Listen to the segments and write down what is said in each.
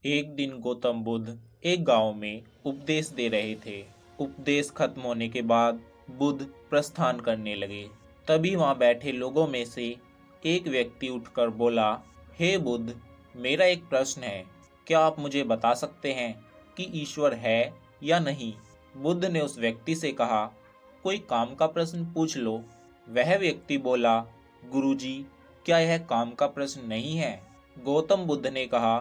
एक दिन गौतम बुद्ध एक गांव में उपदेश दे रहे थे। उपदेश खत्म होने के बाद बुद्ध प्रस्थान करने लगे। तभी वहां बैठे लोगों में से एक व्यक्ति उठकर बोला, हे बुद्ध, मेरा एक प्रश्न है। क्या आप मुझे बता सकते हैं कि ईश्वर है या नहीं? बुद्ध ने उस व्यक्ति से कहा, कोई काम का प्रश्न पूछ लो। वह व्यक्ति बोला, गुरुजी, क्या यह काम का प्रश्न नहीं है? गौतम बुद्ध ने कहा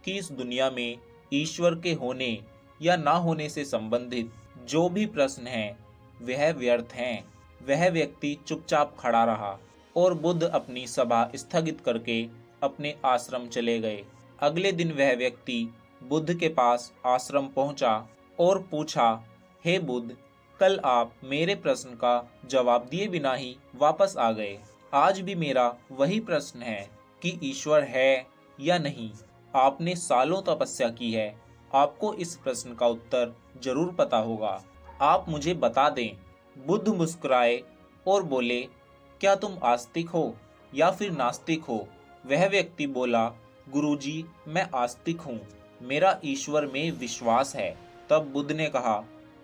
कि इस दुनिया में ईश्वर के होने या ना होने से संबंधित जो भी प्रश्न हैं वह व्यर्थ हैं। वह व्यक्ति चुपचाप खड़ा रहा और बुद्ध अपनी सभा स्थगित करके अपने आश्रम चले गए। अगले दिन वह व्यक्ति बुद्ध के पास आश्रम पहुंचा और पूछा, हे बुद्ध, कल आप मेरे प्रश्न का जवाब दिए बिना ही वापस आ गए। आज भी मेरा वही प्रश्न है कि ईश्वर है या नहीं। आपने सालों तपस्या की है, आपको इस प्रश्न का उत्तर जरूर पता होगा। आप मुझे बता दें। बुद्ध मुस्कुराए और बोले, क्या तुम आस्तिक हो या फिर नास्तिक हो? वह व्यक्ति बोला, गुरुजी, मैं आस्तिक हूँ, मेरा ईश्वर में विश्वास है। तब बुद्ध ने कहा,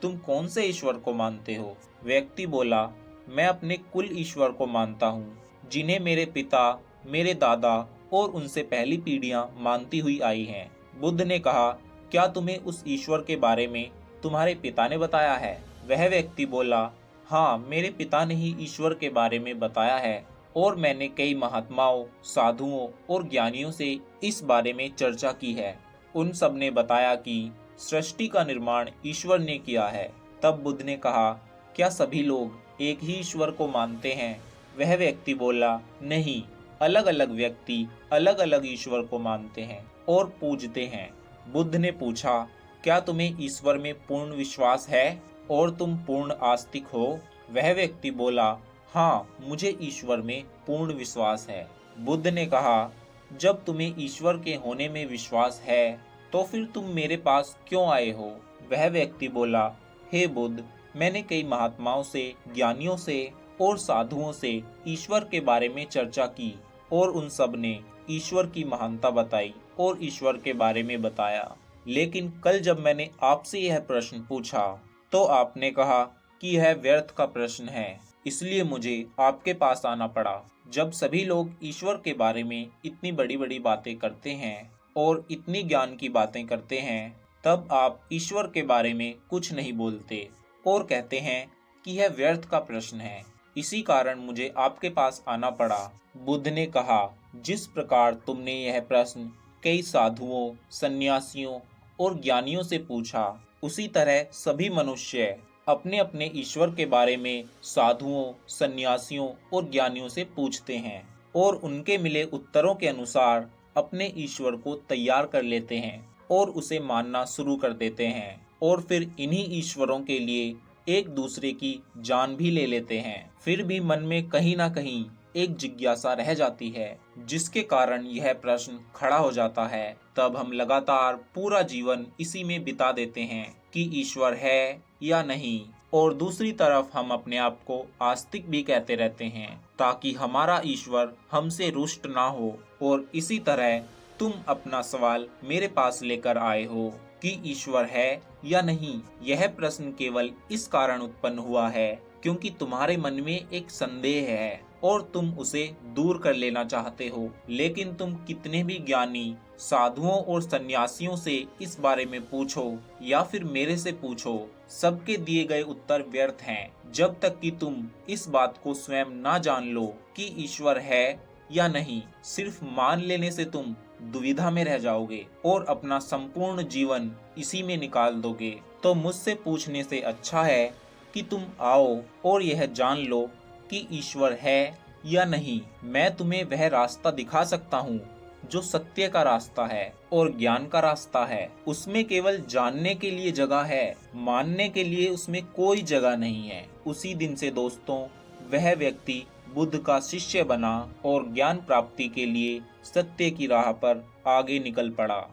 तुम कौन से ईश्वर को मानते हो? व्यक्ति बोला, मैं अपने कुल ईश्वर को मानता हूँ, जिन्हें मेरे पिता, मेरे दादा और उनसे पहली पीढ़ियां मानती हुई आई हैं। बुद्ध ने कहा, क्या तुम्हें उस ईश्वर के बारे में तुम्हारे पिता ने बताया है? वह व्यक्ति बोला, हाँ, मेरे पिता ने ही ईश्वर के बारे में बताया है और मैंने कई महात्माओं, साधुओं और ज्ञानियों से इस बारे में चर्चा की है। उन सब ने बताया कि सृष्टि का निर्माण ईश्वर ने किया है। तब बुद्ध ने कहा, क्या सभी लोग एक ही ईश्वर को मानते हैं? वह व्यक्ति बोला, नहीं, अलग अलग व्यक्ति अलग अलग ईश्वर को मानते हैं और पूजते हैं। बुद्ध ने पूछा, क्या तुम्हें ईश्वर में पूर्ण विश्वास है और तुम पूर्ण आस्तिक हो? वह व्यक्ति बोला, हाँ, मुझे ईश्वर में पूर्ण विश्वास है। बुद्ध ने कहा, जब तुम्हें ईश्वर के होने में विश्वास है तो फिर तुम मेरे पास क्यों आए हो? वह व्यक्ति बोला, हे बुद्ध, मैंने कई महात्माओं से, ज्ञानियों से और साधुओं से ईश्वर के बारे में चर्चा की और उन सब ने ईश्वर की महानता बताई और ईश्वर के बारे में बताया। लेकिन कल जब मैंने आपसे यह प्रश्न पूछा तो आपने कहा कि यह व्यर्थ का प्रश्न है, इसलिए मुझे आपके पास आना पड़ा। जब सभी लोग ईश्वर के बारे में इतनी बड़ी बड़ी बातें करते हैं और इतनी ज्ञान की बातें करते हैं, तब आप ईश्वर के बारे में कुछ नहीं बोलते और कहते हैं कि यह व्यर्थ का प्रश्न है। इसी कारण मुझे आपके पास आना पड़ा। बुद्ध ने कहा, जिस प्रकार तुमने यह प्रश्न कई साधुओं, सन्यासियों और ज्ञानियों से पूछा, उसी तरह सभी मनुष्य अपने अपने ईश्वर के बारे में साधुओं, सन्यासियों और ज्ञानियों से पूछते हैं और उनके मिले उत्तरों के अनुसार अपने ईश्वर को तैयार कर लेते हैं और उसे मानना शुरू कर देते हैं और फिर इन्हीं ईश्वरों के लिए एक दूसरे की जान भी ले लेते हैं। फिर भी मन में कहीं ना कहीं एक जिज्ञासा रह जाती है, जिसके कारण यह प्रश्न खड़ा हो जाता है। तब हम लगातार पूरा जीवन इसी में बिता देते हैं कि ईश्वर है या नहीं, और दूसरी तरफ हम अपने आप को आस्तिक भी कहते रहते हैं ताकि हमारा ईश्वर हमसे रुष्ट ना हो। और इसी तरह तुम अपना सवाल मेरे पास लेकर आए हो कि ईश्वर है या नहीं। यह प्रश्न केवल इस कारण उत्पन्न हुआ है क्योंकि तुम्हारे मन में एक संदेह है और तुम उसे दूर कर लेना चाहते हो। लेकिन तुम कितने भी ज्ञानी, साधुओं और सन्यासियों से इस बारे में पूछो या फिर मेरे से पूछो, सबके दिए गए उत्तर व्यर्थ हैं जब तक कि तुम इस बात को स्वयं ना जान लो कि ईश्वर है या नहीं। सिर्फ मान लेने से तुम दुविधा में रह जाओगे और अपना संपूर्ण जीवन इसी में निकाल दोगे। तो मुझसे पूछने से अच्छा है कि तुम आओ और यह जान लो कि ईश्वर है या नहीं। मैं तुम्हें वह रास्ता दिखा सकता हूँ जो सत्य का रास्ता है और ज्ञान का रास्ता है। उसमें केवल जानने के लिए जगह है, मानने के लिए उसमें कोई जगह नहीं है। उसी दिन से दोस्तों, वह व्यक्ति बुद्ध का शिष्य बना और ज्ञान प्राप्ति के लिए सत्य की राह पर आगे निकल पड़ा।